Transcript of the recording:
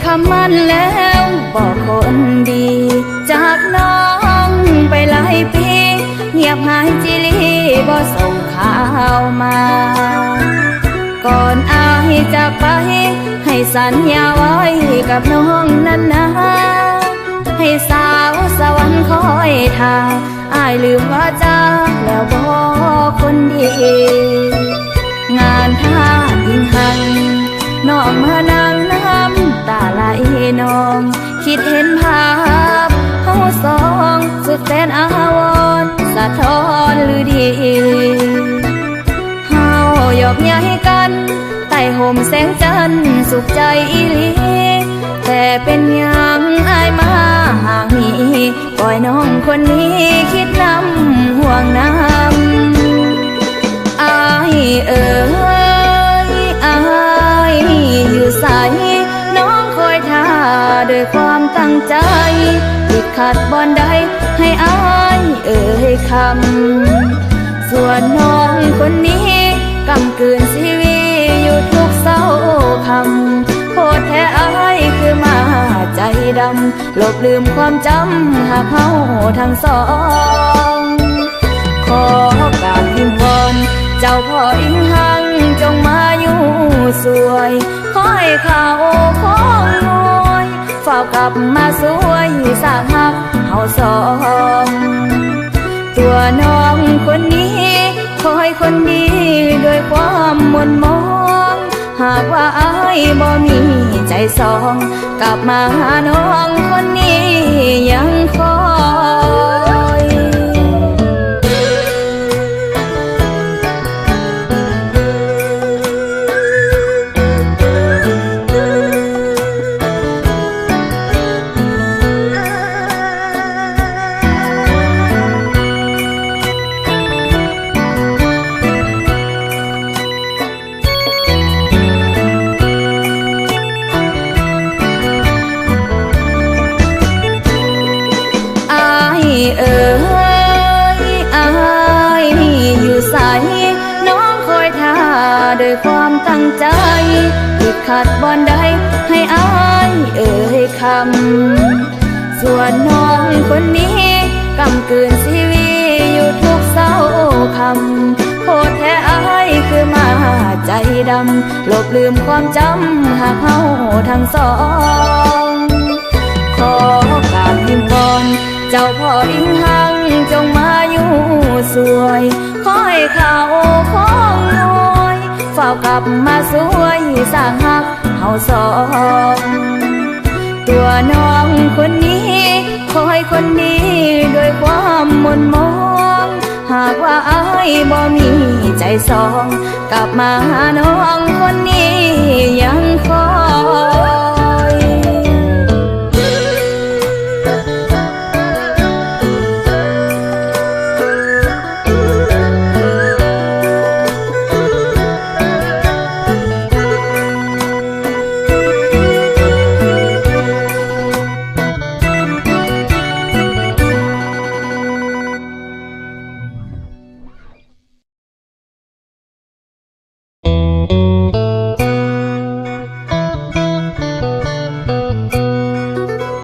คำมั่นแล้วบอกคนดีจากน้องไปหลายปีเงียบหายจิลีบ่ส่งข่าวมาก่อนอายจากไปให้สัญญาไว้กับน้องนั้นนะให้สาวสวรรค์คอยท่าอายลืมว่าจ้าแล้วบอกคนดีงานท่ายิ่งหันน้องมานางน้ำตาไหลนองคิดเห็นภาพเฮาสองสุดแสนอาวรณ์สะท้อนหรือดีเฮาหยอกใหญ่กันใต้ห่มแสงจันทร์สุขใจอีหลีแต่เป็นยังอายมาห่างนี้ปล่อยน้องคนนี้คิดนำห่วงน้ำอายเอ๋ยอายอยู่ใสน้องคอยท่าด้วยความตั้งใจติดขัดบอนใดให้อายเอ่ยคำส่วนน้องคนนี้กำกืนชีวิตอยู่ทุกเศร้าคำโคตรแท้อายคือมาใจดำลบลืมความจำหากเฮาทั้งสองขอกราบวิงวอนเจ้าพ่ออิงหังจงมาอยู่สวยขอให้เขาของงวยฝากกลับมาสวยสร้างหักเฮาสองตัวน้องคนนี้คอยคนดีด้วยความมนมองหากว่าอายบ่มีใจสองกลับมาหาน้องคนนี้ยังคอยเอ๋ยอายอยู่ใสน้องคอยท่าด้วยความตั้งใจติดขัดบอนใดให้อายเอ่ยคำส่วนน้องคนนี้กำกืนชีวิตอยู่ทุกเศร้าคำโคตรแท้อายคือมาใจดำลบลืมความจำหากเฮาทั้งสองขอกราบวิงวอนเจ้าพ่ออิงหังจงมาอยู่สวยขอให้เขาของงวยฝากกลับมาสวยสร้างหักเฮาสองตัวน้องคนนี้คอยคนดีด้วยความมนมองหากว่าอายบ่มีใจสองกลับมาหาน้องคนนี้ยังคอย